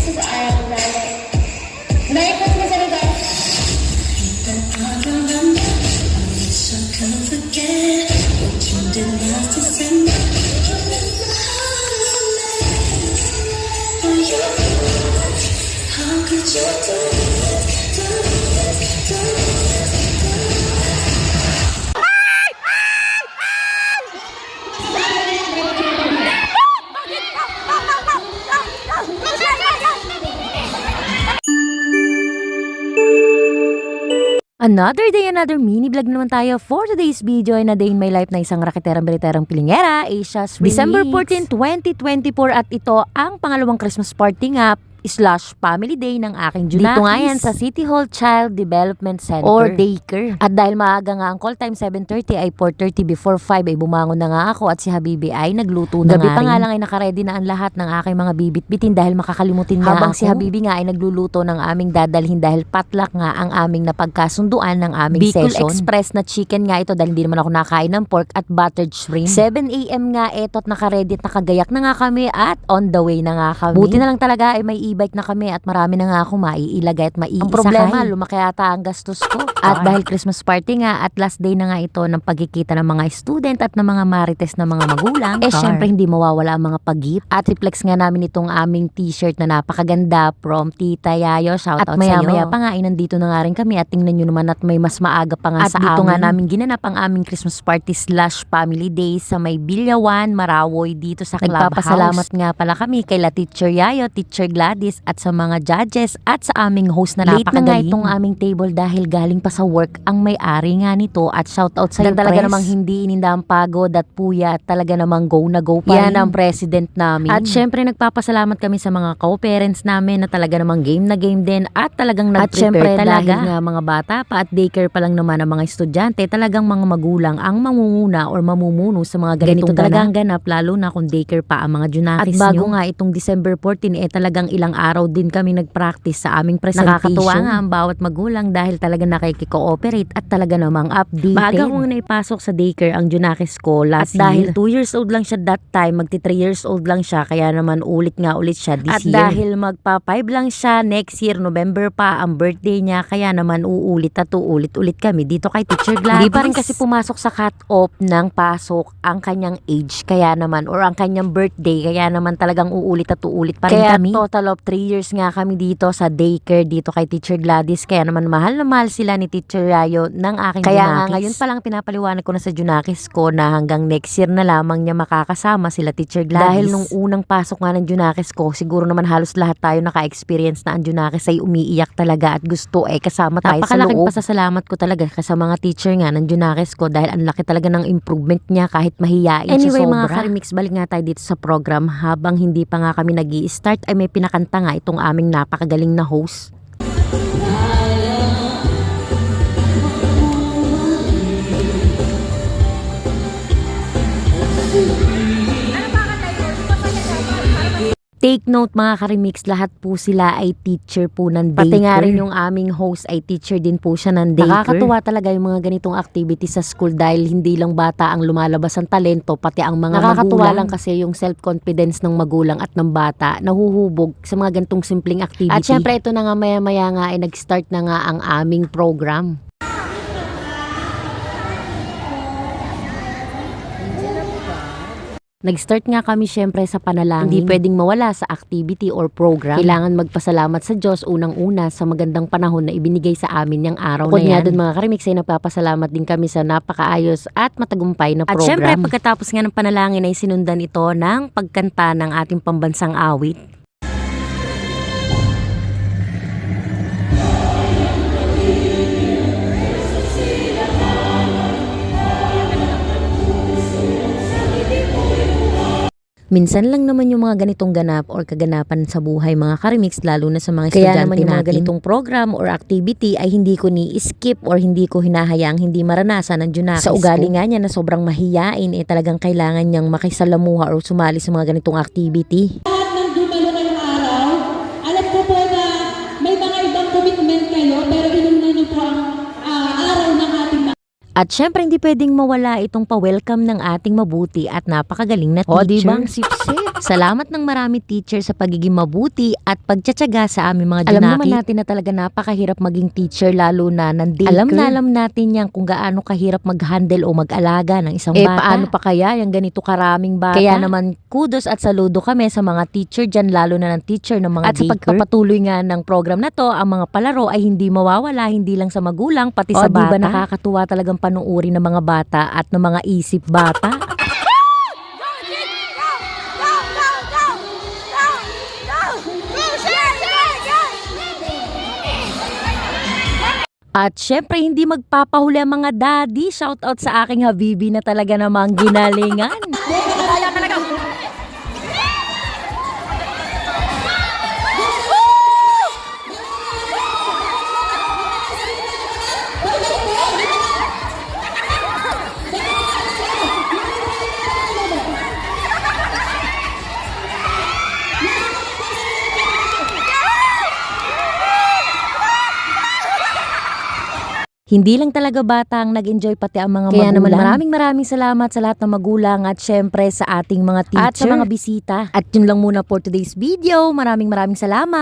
Merry Christmas, everybody! Another day, another mini vlog naman tayo for today's video ay na day in my life na isang raketerang-biliterang pilingera, Asia's December 14, 2024 at ito ang pangalawang Christmas party nga / family day ng aking Junakis. Dito nga yan sa City Hall Child Development Center or daycare. At dahil maaga nga ang call time 7:30 ay 4:30 before 5 ay bumangon na nga ako at si Habibi ay nagluto na nga rin. Gabi pa nga lang ay nakaredy na ang lahat ng aking mga bibit-bitin dahil makakalimutin nga habang ako. Si Habibi nga ay nagluluto ng aming dadalhin dahil potluck nga ang aming napagkasunduan ng aming Bicol session. Express na chicken nga ito dahil hindi naman ako nakain ng pork at buttered shrimp. 7 AM nga ito at nakaredy at nakagayak na nga kami at on the way na nga kami. Buti na lang talaga ay may e-bike na kami at marami na nga ako maiilagay at maiisakay. Ang problema, lumaki ata ang gastos ko. At dahil Christmas party nga at last day na nga ito ng pagkikita ng mga student at ng mga marites na mga magulang, syempre hindi mawawala ang mga pag-gift. At reflex nga namin itong aming t-shirt na napakaganda from Tita Yayo. Shoutout sa iyo. At maya-maya pa nga ay nandito na nga rin kami at tingnan nyo naman at may mas maaga pa nga at sa amin. At dito nga namin ginanap ang aming Christmas party / family day sa may Bilyawan, Marawoy dito sa Clubhouse. Nagpapasalamat nga pala kami kay la Teacher Yayo, Teacher Gladys at sa mga judges at sa aming host na napakagaling. Late na nga itong aming table dahil galing pa sa work ang may-ari nga nito at shoutout sa iyo, talaga namang hindi ininda ang pagod at puya at talaga namang go na go pa yan ang president namin. At syempre nagpapasalamat kami sa mga co-parents namin na talaga namang game na game din at talagang nag-prepare talaga. Dahil nga mga bata pa at daycare pa lang naman ang mga estudyante, talagang mga magulang ang mangunguna or mamumuno sa mga ganito talagang ganap lalo na kung daycare pa ang mga Junakis nyo. At bago nga itong December 14 talagang ilang araw din kami nag-practice sa aming presentation. Nakakatuwa nga ang bawat magulang dahil talaga nakikikooperate at talaga namang updated. Baga kong naipasok sa daycare ang Junakis ko last year. At dahil 2 years old lang siya that time, magti 3 years old lang siya, kaya naman ulit siya this year. At dahil magpa 5 lang siya next year, November pa ang birthday niya, kaya naman uulit kami dito kay Teacher Gladys. Hindi pa rin kasi pumasok sa cut-off ng pasok ang kanyang age, kaya naman, or ang kanyang birthday, kaya naman talagang uulit pa rin kami. Kaya total of 3 years nga kami dito sa daycare dito kay Teacher Gladys, kaya naman mahal na mahal sila ni Teacher Yayo ng aking Junakis. Kaya nga ngayon pa lang pinapaliwanag ko na sa Junakis ko na hanggang next year na lamang niya makakasama sila Teacher Gladys. Dahil nung unang pasok nga ng Junakis ko, siguro naman halos lahat tayo naka-experience na ang Junakis ay umiiyak talaga at gusto kasama tayo sa loob. Napakalaking pasasalamat ko talaga sa mga teacher nga ng Junakis ko dahil ang laki talaga ng improvement niya kahit mahiyain siya sobra. Anyway mga karimix, balik nga tayo dito sa program. Habang hindi pa nga kami nag-i-start ay may pinakanta nga itong aming napakagaling na host. Take note mga karimix, lahat po sila ay teacher po ng daycare. Pati nga rin yung aming host ay teacher din po siya ng daycare. Nakakatuwa talaga yung mga ganitong activities sa school dahil hindi lang bata ang lumalabas ang talento, pati ang mga nakakatuwa magulang. Lang kasi yung self-confidence ng magulang at ng bata nahuhubog sa mga ganitong simpleng activity. At syempre ito na nga maya-maya nga ay nag-start na nga ang aming program. Nag-start nga kami syempre sa panalangin. Hindi pwedeng mawala sa activity or program. Kailangan magpasalamat sa Diyos unang-una sa magandang panahon na ibinigay sa amin yung araw na yan. Nga doon mga karimix ay nagpapasalamat din kami sa napakaayos at matagumpay na program. At syempre pagkatapos nga ng panalangin ay sinundan ito ng pagkanta ng ating pambansang awit. Minsan lang naman yung mga ganitong ganap or kaganapan sa buhay mga karimix, lalo na sa mga estudyante natin. Kaya naman yung mga ganitong program or activity ay hindi ko ni-skip or hindi ko hinahayaang hindi maranasan ng Junakis ko. Sa ugali nga niya na sobrang mahiyain, talagang kailangan niyang makisalamuha or sumali sa mga ganitong activity. Lahat ng dumalo kayong araw, alam ko po na may mga ibang commitment kayo, pero inunan niyo po ang araw ng ating mga. At syempre hindi pwedeng mawala itong pa-welcome ng ating mabuti at napakagaling na teacher. O di bang sip-sip? Salamat ng marami teacher sa pagiging mabuti at pagtsatsaga sa aming mga junaki. Alam naman natin na talaga napakahirap maging teacher lalo na ng daycare. Alam natin yan kung gaano kahirap mag-handle o mag-alaga ng isang bata. Paano pa kaya yung ganito karaming bata? Kaya naman kudos at saludo kami sa mga teacher dyan, lalo na ng teacher ng mga daycare. At sa pagpapatuloy nga ng program na to, ang mga palaro ay hindi mawawala, hindi lang sa magulang, pati sa bata. Diba nakakatuwa talagang panuuri ng mga bata at ng mga isip bata. At syempre, hindi magpapahuli ang mga daddy. Shoutout sa aking habibi na talaga namang ginalingan. Hindi lang talaga bata ang nag-enjoy, pati ang mga magulang. Kaya naman maraming salamat sa lahat ng magulang at syempre sa ating mga teacher. At sa mga bisita. At yun lang muna for today's video. Maraming salamat.